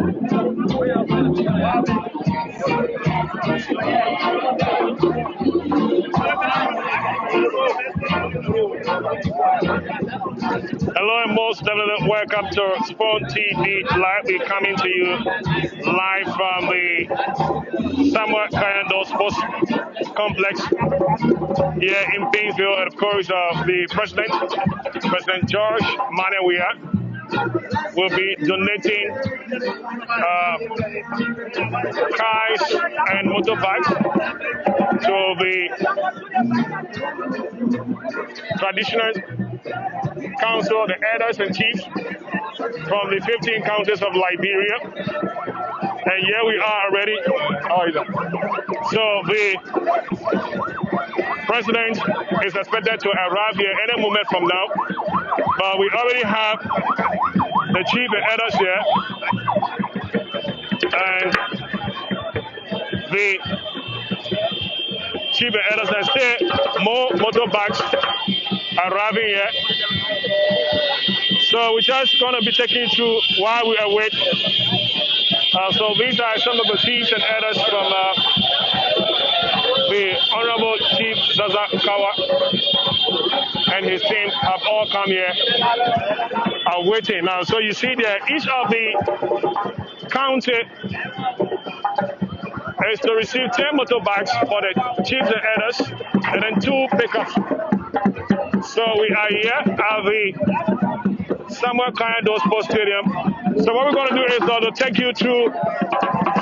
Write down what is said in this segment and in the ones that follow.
Hello and most definitely welcome to Spawn TV Live. We're coming to you live from the Samuel Kayando Sports Complex here in Painesville. And of course, the President George Weah, will be donating cars and motorbikes to the traditional council, the elders and chiefs from the 15 counties of Liberia. And here we are already. So the president is expected to arrive here any moment from now. But we already have the chief and elders here. And the chief and elders and still more motorbikes arriving here. So we're just going to be taking you through while we await. So these are some of the chiefs and elders from the Honorable Chief Zaza Kawa and his team have all come here, are waiting now. So you see there, each of the county is to receive 10 motorbikes for the chiefs and elders, and then 2 pickups. So we are here at the Samuel Kayando Sports Stadium. So what we're going to do is to take you through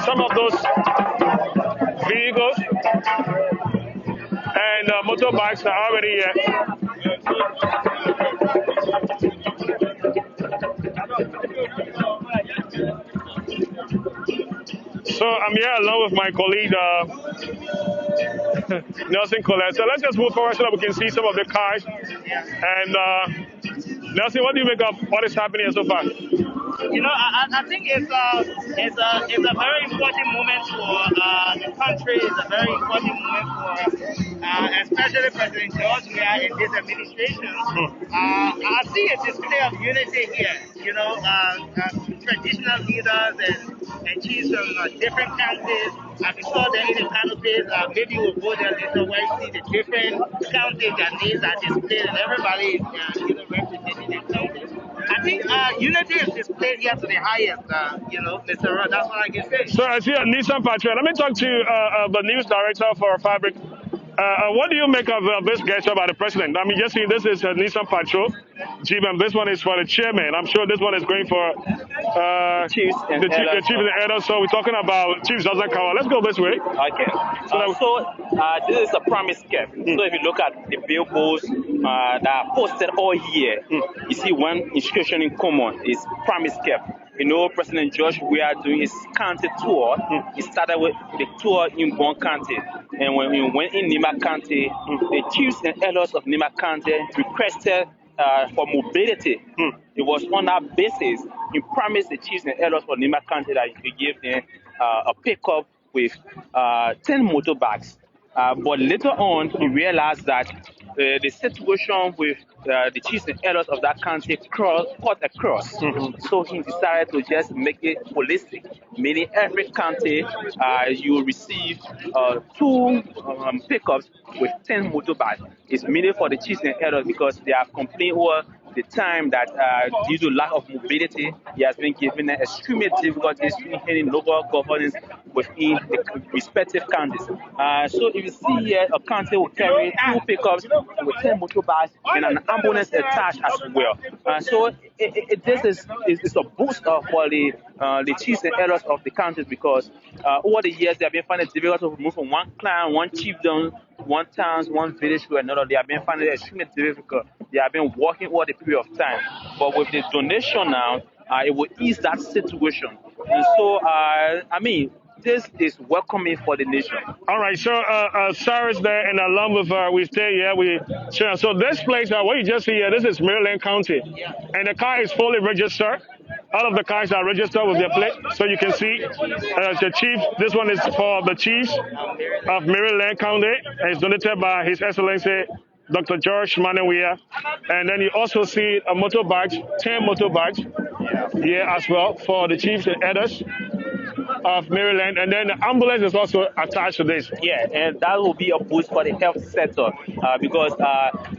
some of those vehicles, and motorbikes are already here. So I'm here along with my colleague Nelson Colette. So let's just move forward so that we can see some of the cars. And Nelson, what do you make of what is happening here so far? You know, I think it's a very important moment for the country. It's a very important moment for especially President George Weah in this administration. I see a display of unity here. You know, traditional leaders and chiefs from different counties. As you saw there in the canopies, maybe we'll go there later where you see the different counties, their names are displayed, and everybody is representing their counties. I think unity is displayed here to the highest, Mr. Rod. That's what I can say. So I see a Nissan Patrol. Let me talk to the news director for Fabric. What do you make of this gesture by the president? I mean, just see this is a Nissan Patrol Jeep, and this one is for the chairman. I'm sure this one is going for the chief and elders. So we're talking about Chief Zaza Kawa. Let's go this way. Okay. So this is a promise cap. So if you look at the billboards that are posted all year, you see one inscription in common is promise cap. You know, President George Weah doing his county tour. He started with the tour in Bon County. And when we went in Nima County, the chiefs and elders of Nima County requested for mobility. It was on that basis he promised the chiefs and elders for Nima County that he could give them a pickup with 10 motorbikes. But later on, he realized that the situation with the chiefs and elders of that county cut across. So he decided to just make it holistic, meaning every county you will receive 2 pickups with 10 motorbikes. It's meaning for the chiefs and elders because they have complained over the time that due to lack of mobility, he has been given extremely difficulties in local governance within the respective counties. So if you see here, a county will carry 2 pickups with 10 motorbikes and an ambulance attached as well. So this is a boost for the chiefs and elders of the counties because over the years they have been finding it difficult to move from one clan, one chiefdom, one town, one village to another. They have been finding it extremely difficult. They have been working over the period of time. But with the donation now, it will ease that situation. And so, this is welcoming for the nation. All right, so Sarah's there, and along with we stay here. So this place, what you just see here, this is Maryland County, and the car is fully registered. All of the cars are registered with their plate, so you can see the chief. This one is for the chiefs of Maryland County, and it's donated by His Excellency Dr. George Weah. And then you also see a motorbikes, 10 motorbikes here as well for the chiefs and elders of Maryland, and then the ambulance is also attached to this. Yeah, and that will be a boost for the health sector because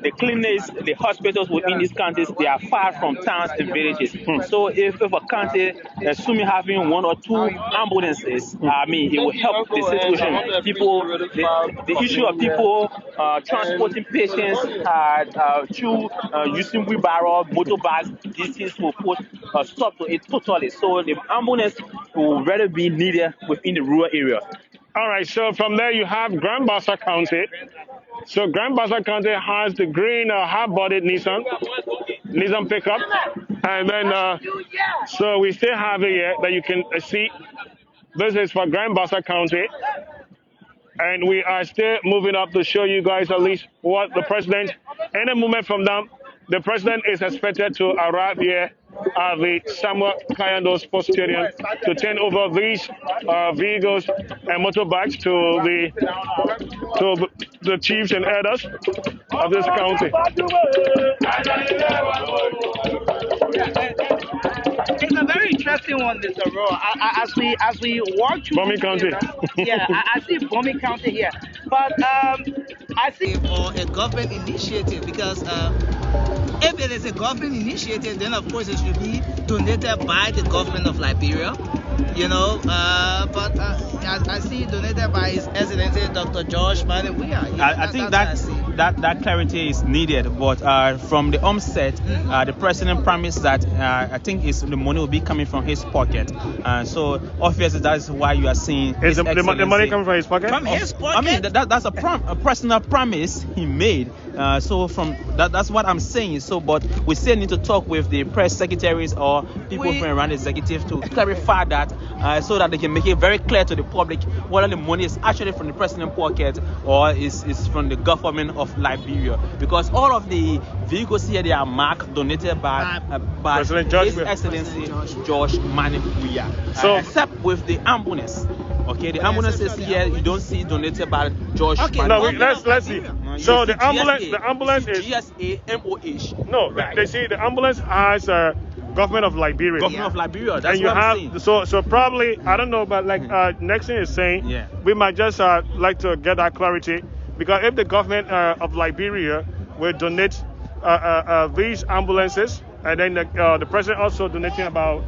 the clinics, the hospitals within these counties, they are far from towns and villages. So if a county, assuming having one or two ambulances, I mean, it will help the situation. People, the issue of people transporting patients through using wheelbarrow, motorbikes, these things will put a stop to it totally. So the ambulance will rather be needed within the rural area. All right, so from there you have Grand Bassa County. So Grand Bassa County has the green hard-bodied Nissan pickup, and then so we still have it here that you can see. This is for Grand Bassa County, and we are still moving up to show you guys at least what the president. Any moment from now, the president is expected to arrive here at the Samuel Kayando Sports Stadium to turn over these vehicles and motorbikes to the chiefs and elders of this county. It's a very interesting one, Mr. Rowe. As we walk through Bombing County. Yeah, I see Bombing County here, but I see for a government initiative because if it is a government initiative, then of course it should be donated by the government of Liberia. You know, but I see donated by His Excellency Dr. George Weah. I think that clarity is needed, but from the onset, the president promised that I think the money will be coming from his pocket. So obviously that's why you are seeing is the money coming from his pocket? From his pocket? I mean that's a personal promise he made. So from that's what I'm saying. So, but we still need to talk with the press secretaries or people from around the executive to clarify that, so that they can make it very clear to the public whether the money is actually from the president's pocket or is from the government of Liberia. Because all of the vehicles here, they are marked donated by President George His Excellency George Weah. So except with the ambulance. Okay, the ambulances here you don't see donated by George. Okay, no, let's see. So the ambulance is GSA MOH. No, right. They see the ambulance has government of Liberia. Government of Liberia. That's and you what I'm have saying. so probably I don't know, but like next thing is saying we might just like to get that clarity, because if the government of Liberia will donate these ambulances, and then the president also donating about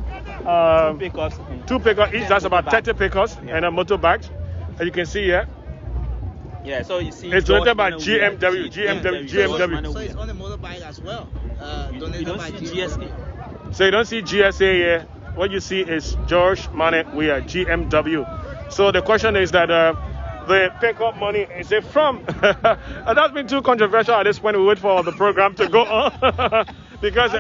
two pickups each, that's about 30 pickups and motorbikes, and you can see here. Yeah, so you see it's donated by GMW. So it's on the motorbike as well. Donated by GSA. So you don't see GSA here. What you see is George Weah, GMW. So the question is that the pickup money, is it from? And that's been too controversial at this point. We wait for the program to go on. Because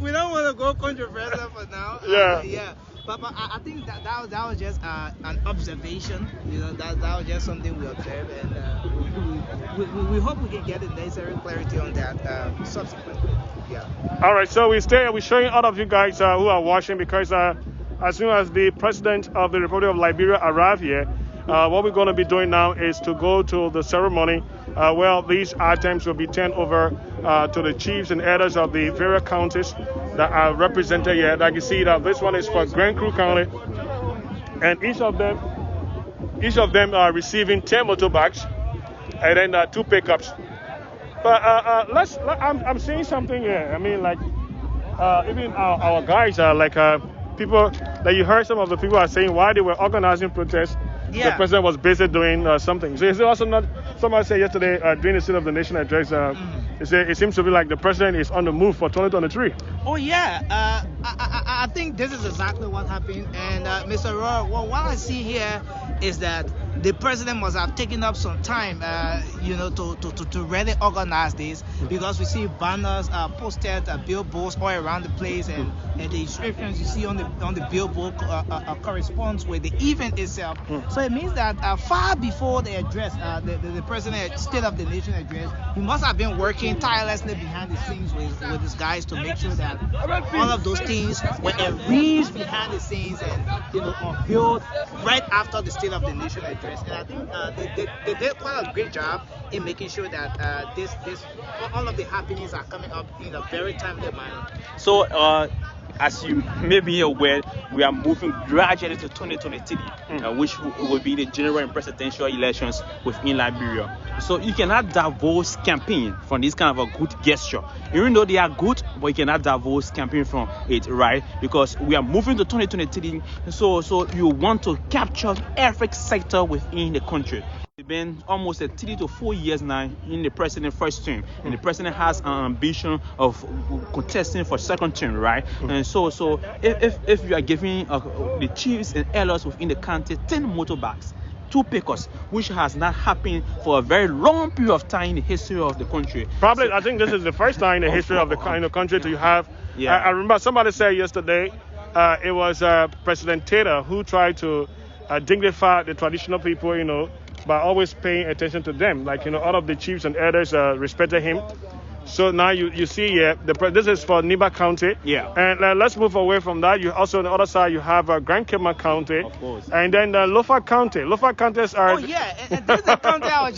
we don't want to go controversial for now. Yeah. But I think that was just an observation. You know, that was just something we observed, and we hope we can get the necessary clarity on that subsequently. Yeah. All right. So we're showing all of you guys who are watching, because as soon as the president of the Republic of Liberia arrive here, what we're going to be doing now is to go to the ceremony where these items will be turned over to the chiefs and elders of the various counties that are represented here. Like you see that this one is for Grand Crew County, and each of them are receiving 10 motorbikes and then 2 pickups. But I'm seeing something here. I mean, like even our guys are like people that you heard some of the people are saying why they were organizing protests. The president was busy doing something. So is it also not? Somebody said yesterday during the State of the Nation address, it seems to be like the president is on the move for 2023. Oh yeah, I think this is exactly what happened. And Mr. Roy, what I see here is that the president must have taken up some time, to really organize this, because we see banners posted, billboards all around the place, and the inscriptions you see on the billboard corresponds with the event itself. So it means that far before the address, the president State of the Nation address, he must have been working tirelessly behind the scenes with his guys to make sure that all of those things were arranged behind the scenes and unveiled right after the State of the Nation address. And I think they did quite a great job in making sure that all of the happenings are coming up in a very timely manner. So as you may be aware, we are moving gradually to 2023, which will be the general and presidential elections within Liberia. So you cannot divorce campaign from this kind of a good gesture. Even though they are good, but you cannot divorce campaign from it, right? Because we are moving to 2023, so you want to capture every sector within the country. It's been almost 3 to 4 years now in the president's first term, and the president has an ambition of contesting for second term, right? And so if you are giving the chiefs and elders within the county 10 motorbikes, 2 pickers, which has not happened for a very long period of time in the history of the country. Probably, I think this is the first time in the history of the country to have. Yeah. I remember somebody said yesterday, it was President Taylor who tried to dignify the traditional people, by always paying attention to them. Like, all of the chiefs and elders respected him. So now you see here, this is for Niba County. Yeah. And let's move away from that. You also on the other side, you have Grand Kema County. Of course. And then Lofa County. Lofa counties are... Oh, yeah. And this is the county I was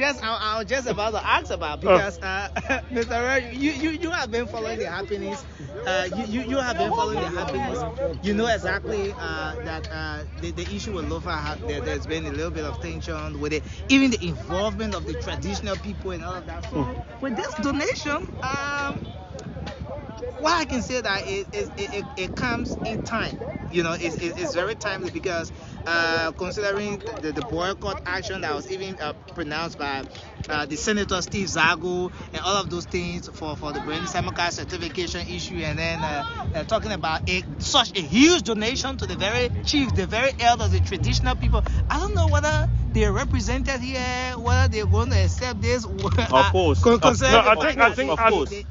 just about to ask about, because, Mr. Red, you have been following the happenings. You have been following the happenings. You know exactly that the issue with Lofa, there's been a little bit of tension with it. Even the involvement of the traditional people and all of that. So with this donation, what I can say that it comes in time. It's very timely, because considering the boycott action that was even pronounced by the Senator Steve Zago and all of those things for the Brandy Samaka certification issue, and then talking about such a huge donation to the very chiefs, the very elders, the traditional people. I don't know whether they're represented here, whether they're going to accept this. Of course. I think of course. They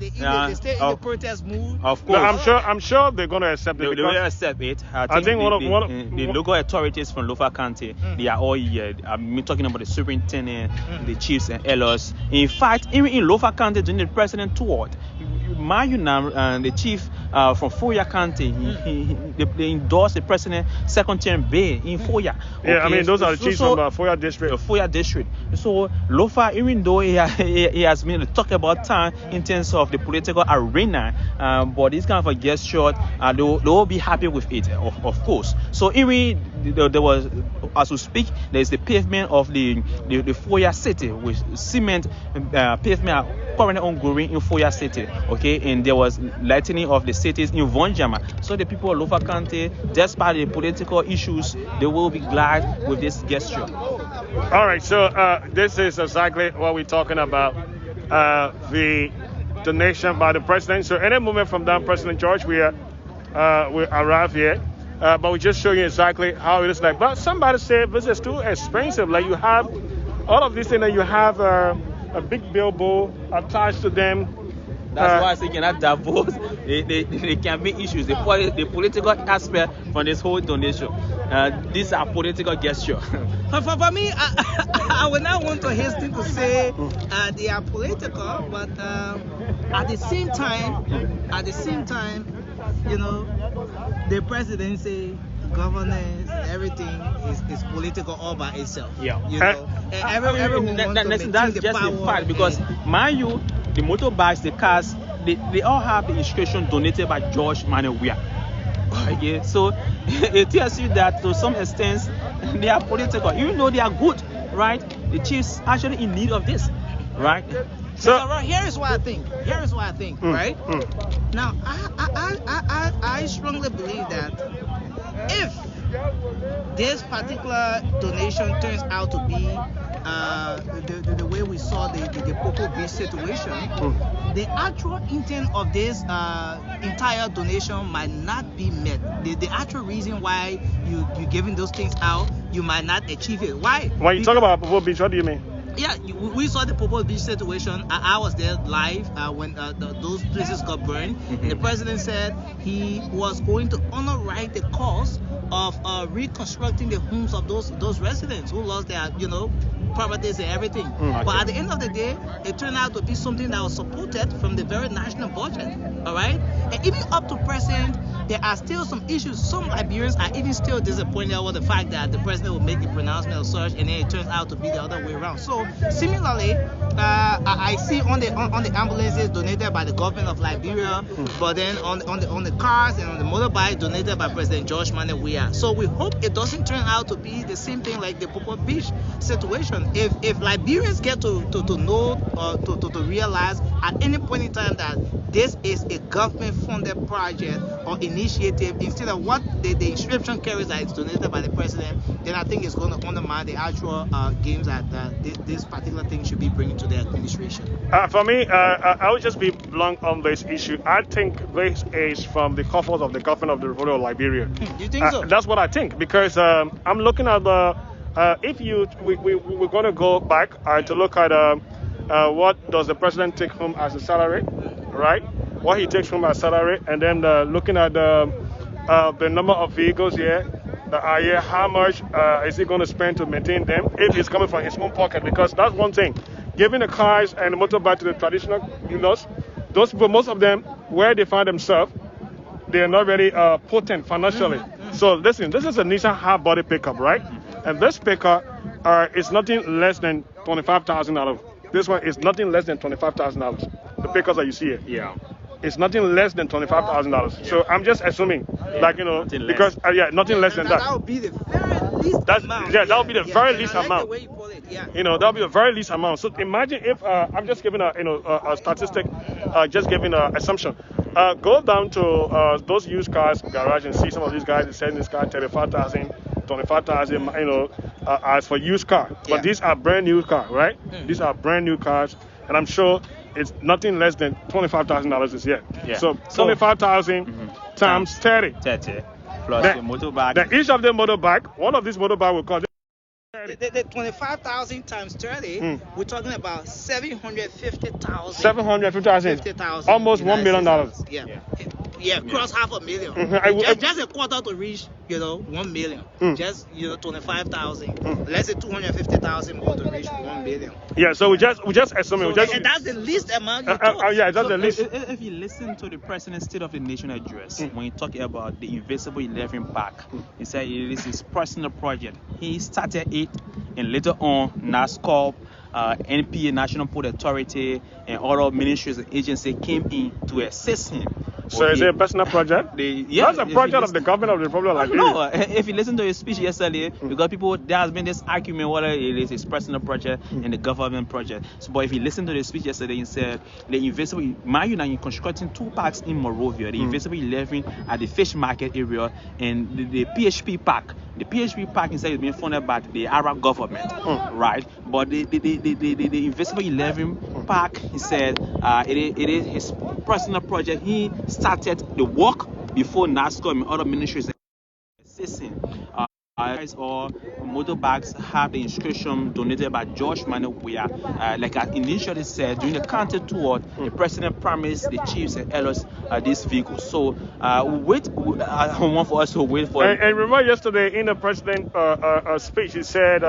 stay in the protest mood. Of course. No, I'm sure they're going to accept it. They will accept it. I think the local authorities from Lofa County, they are all here. I'm talking about the superintendent, the chiefs and elders. In fact, even in Lofa County, during the president tour, Mayunam, the chief from Foya County, they endorsed the president second term bay in Foya. Okay? Yeah, I mean, those are the chiefs from Foya district. Foya district. So Lofa, even though he has been talk about time in terms of the political arena, but this kind of a gesture, they will be happy with it, of course. So even there was, as we speak, there is the pavement of the Foya city with cement pavement currently ongoing in Foya city. Okay, and there was lightening of the cities in Vonjama. So the people of Lofa County, despite the political issues, they will be glad with this gesture. All right, so this is exactly what we're talking about, the donation by the president. So any moment from now, President George, we arrive here, but we just show you exactly how it is like. But somebody said this is too expensive. Like, you have all of these things, and you have a big billboard attached to them. That's why I say you cannot divorce the campaign issues, the political aspect from this whole donation. These are political gestures. For me, I would not want to hasten to say they are political, but at the same time, the presidency, governance, everything is political all by itself. Yeah. Everyone wants to maintain that's the just power. the fact, because mind you, the motorbikes, the cars, they all have the inscription donated by George Manuel Weah. Okay, so it tells you that to some extent they are political, even though they are good, right? The chiefs actually in need of this, right? So here is what I think. Right? Now, I strongly believe that if this particular donation turns out to be the way we saw the Popo Beach situation, the actual intent of this entire donation might not be met. The actual reason why you're giving those things out, you might not achieve it. Why? When you talk about Popo Beach, what do you mean? Yeah, we saw the Popo Beach situation. I was there live when those places got burned. And the president said he was going to honor the cause reconstructing the homes of those residents who lost their, properties and everything. But at the end of the day, it turned out to be something that was supported from the very national budget. All right, and even up to present, there are still some issues. Some Liberians are even still disappointed over the fact that the president will make the pronouncement of such, and then it turns out to be the other way around. So similarly, I see on the ambulances donated by the government of Liberia, but then on the cars and on the motorbikes donated by President George Manneh Weah. So we hope it doesn't turn out to be the same thing like the Popo Beach situation. If Liberians get to know or to realize at any point in time that this is a government-funded project or initiative instead of what the inscription carries that it's donated by the president, then I think it's going to undermine the actual gains that this particular thing should be bringing to the administration. For me, I would just be blunt on this issue. I think this is from the coffers of the government of the Republic of Liberia. Do you think so? That's what I think, because I'm looking at the we're going to go back to look at what does the president take home as a salary, right? What he takes home as salary, and then looking at the number of vehicles here that are here, how much is he going to spend to maintain them if it's coming from his own pocket? Because that's one thing. Giving the cars and the motorbike to the traditional dealers, those people, most of them, where they find themselves, they are not very potent financially. So listen, this is a Nissan hard body pickup, right? And this pickup is nothing less than $25,000. This one is nothing less than $25,000. The pickups that you see here. Yeah. It's nothing less than $25,000. So I'm just assuming, because nothing less than that. That would be the very least amount. Yeah, that would be the very least like amount. The way you put it, yeah. That would be the very least amount. So imagine if I'm just giving a statistic, just giving an assumption. Go down to those used cars garage and see some of these guys selling this car $35,000, $25,000. As for used car, but these are brand new cars, right? These are brand new cars, and I'm sure it's nothing less than $25,000 this year. Yeah. So 25,000 times 30. 30 plus the motorbike. Then each of them motorbike, one of these motorbike will cost. The 25,000 times 30, we're talking about 750,000. 750,000. Almost $1 million. Yeah, cross $500,000. Just a quarter to reach, 1 million. Just 25,000. Let's say 250,000 more to reach 1 million. Yeah, so we just assuming. And that's the least amount you talk. Yeah, that's the least. If you listen to the President's State of the Nation address, when he talked about the Invisible 11 Pack, he said it is his personal project. He started it, and later on, NASCOP, NPA, National Port Authority, and other ministries and agencies came in to assist him. So is it a personal project? That's a project of the government of the Republic of Liberia. No, if you listen to his speech yesterday, because there has been this argument whether it is his personal project and the government project. So, but if you listen to the speech yesterday, he said the Invisible, you're constructing 2 parks in Monrovia, the Invisible 11 at the fish market area, and the PHP park. The PHP park instead is being funded by the Arab government, right? But the Invisible 11 park, he said, it is his personal project. He started the work before NASCOM and other ministries assisting. Or motorbikes have the inscription donated by George Manneh Weah. Like I initially said, during the county tour, the president promised the chiefs and elders these vehicles. So I want for us to wait for it. And remember yesterday in the president speech, he said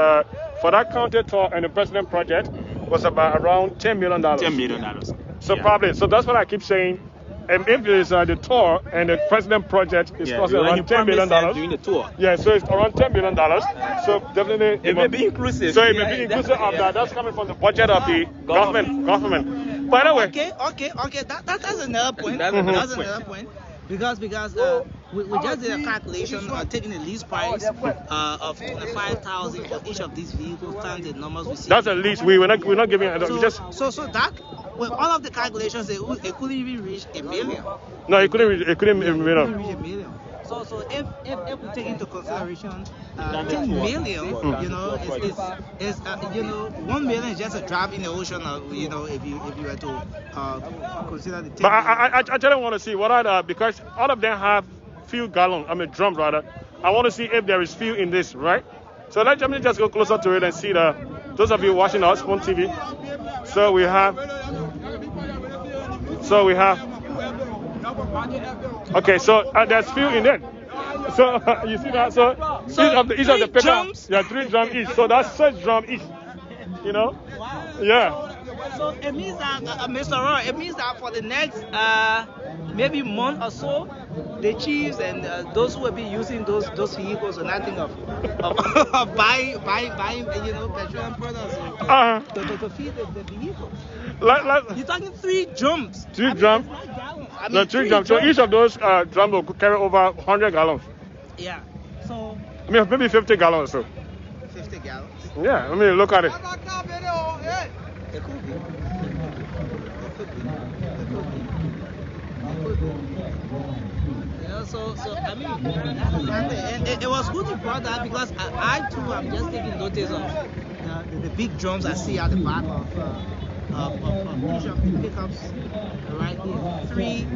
for that county tour and the president project was about around $10 million. $10 million. So probably, so that's what I keep saying. And if it's the tour and the president project is costing around $10 million. During the tour. Yeah, so it's around $10 million. So definitely it may be inclusive. So it may be inclusive of that. That's coming from the budget of the government. By the way. Okay. That's another point. That's another point. Because we just did a calculation taking the lease price of 25,000 for each of these vehicles times the numbers we see. That's a lease. We're not giving it. So that with all of the calculations, it couldn't even reach $1 million. No, it couldn't reach $1 million. $1 million. So if we take into consideration 10 million, is 1 million is just a drop in the ocean. If you were to consider the 10 But I just want to see what because all of them have fuel drums rather. I want to see if there is fuel in this, right? So let me just go closer to it and see those of you watching us on TV. So we have. Okay, so there's fuel in it. So you see that? So each of the pickups, drums? yeah, 3 drums each. So that's 6 drums each. You know? Yeah. So it means that, Mr. Roy, it means that for the next maybe month or so, the chiefs and those who will be using those vehicles will not think of buying petroleum products to feed the vehicles. You're talking 3 drums. 3 drums. No, 3 drums. So each of those drums will carry over 100 gallons. Yeah. So. I mean, maybe 50 gallons or so. 50 gallons. Yeah. I mean, look at it. It could be. So I mean, that's exactly. And it was good you brought that because I too am just taking notice of the big drums I see at the back of each of the pickups right here. 3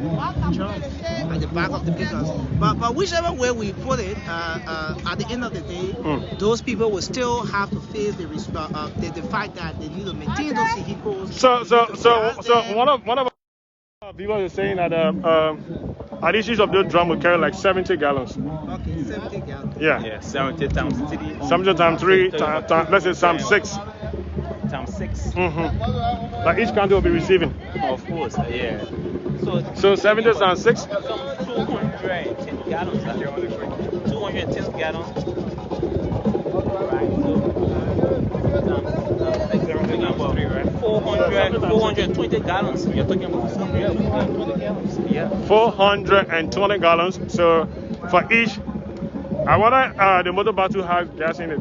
drums at the back of the pickups. But whichever way we put it, at the end of the day, those people will still have to face the fact that they need to maintain those vehicles. So one of people is saying that at each of those drums will carry like 70 gallons. Okay, 70 gallons. Yeah. 70 times 3. 70 times 3, let's say times 6. Times 6. Like each country will be receiving. Of course, yeah. So 70 times 6? 210 gallons. 210 gallons. Right, so 420 gallons. You're talking about 420 gallons. Yeah. 420 gallons. So for each, I wonder the motorbike has gas in it.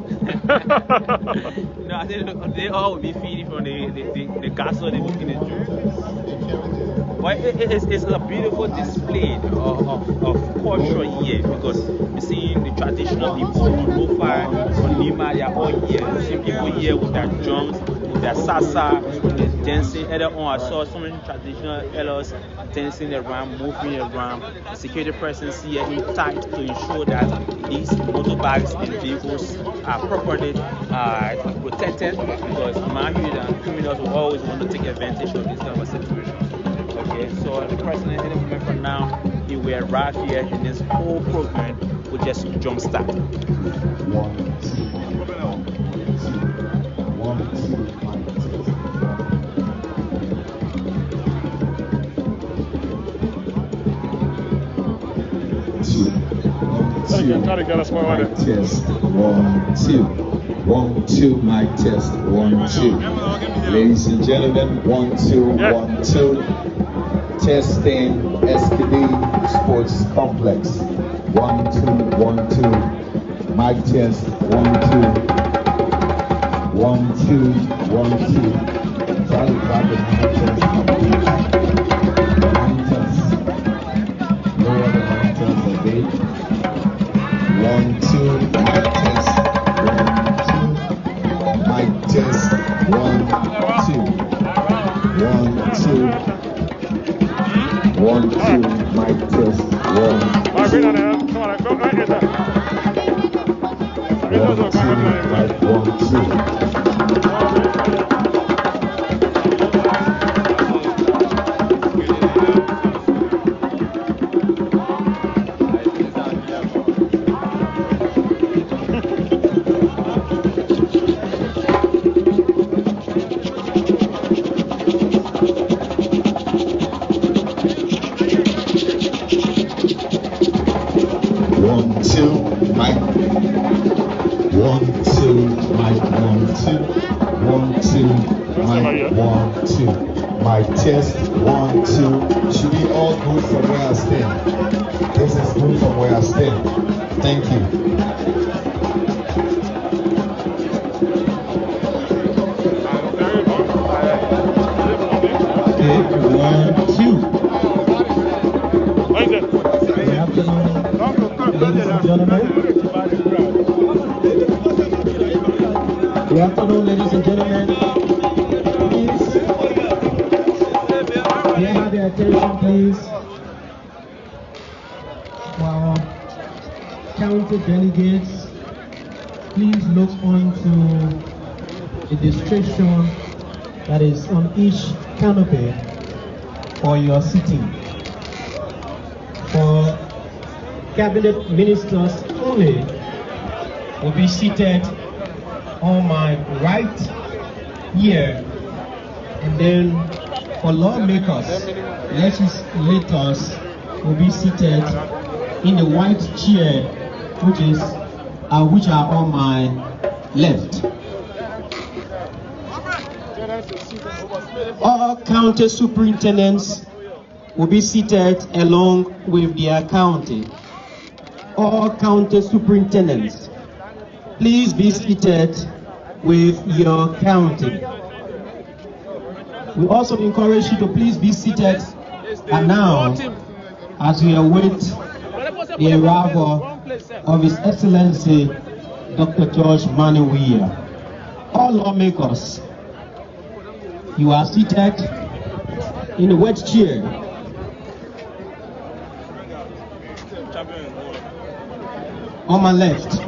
No, I think they all will be feeding from the gas or the But it's a beautiful display of culture here because you see the traditional people on Lofa, on Lima, they are all here. You see people here with their drums, with their salsa, with dancing. Earlier on, I saw so many traditional elders dancing around, moving around. Security presence here in tight to ensure that these motorbikes and vehicles are properly protected because criminals will always want to take advantage of this kind of a situation. Okay, so the president, any moment from now, he will arrive here and this whole program will just jumpstart. 1, 2, Try to get us mic test 1, 2. 1, 2, mic test 1, 2. Ladies and gentlemen, 1, 2, 1, 2. Testing SKD Sports Complex. 1, 2, 1, 2. Mic test 1, 2. 1, 2, 1, 2. Charlie Clapping mic test. Mic test. Lower the mic test a bit. 1, 2. Mic test. 1, 2. Mic test 1, 2. 1, 2. 1, 2, mic test 1. Come on, go right here. 1, 2, mic 1, 1, 2, mic 1, 2, mic 1, 2. 1, 2, mic 1, 2. Mic test 1, 2. Should be all good from where I stand. This is good from where I stand. Thank you. Okay, 1, 2. Good afternoon. Ladies and gentlemen. Good afternoon, ladies and gentlemen. Please, may I have your attention, please? Our county delegates, please look onto the description that is on each canopy for your seating. For cabinet ministers only will be seated on my right here, and then for lawmakers, legislators will be seated in the white chair, which are on my left. All county superintendents will be seated along with their county. All county superintendents, please be seated with your county. We also encourage you to please be seated now as we await the arrival of His Excellency Dr. George Weah. All lawmakers, you are seated in the white chair. On my left.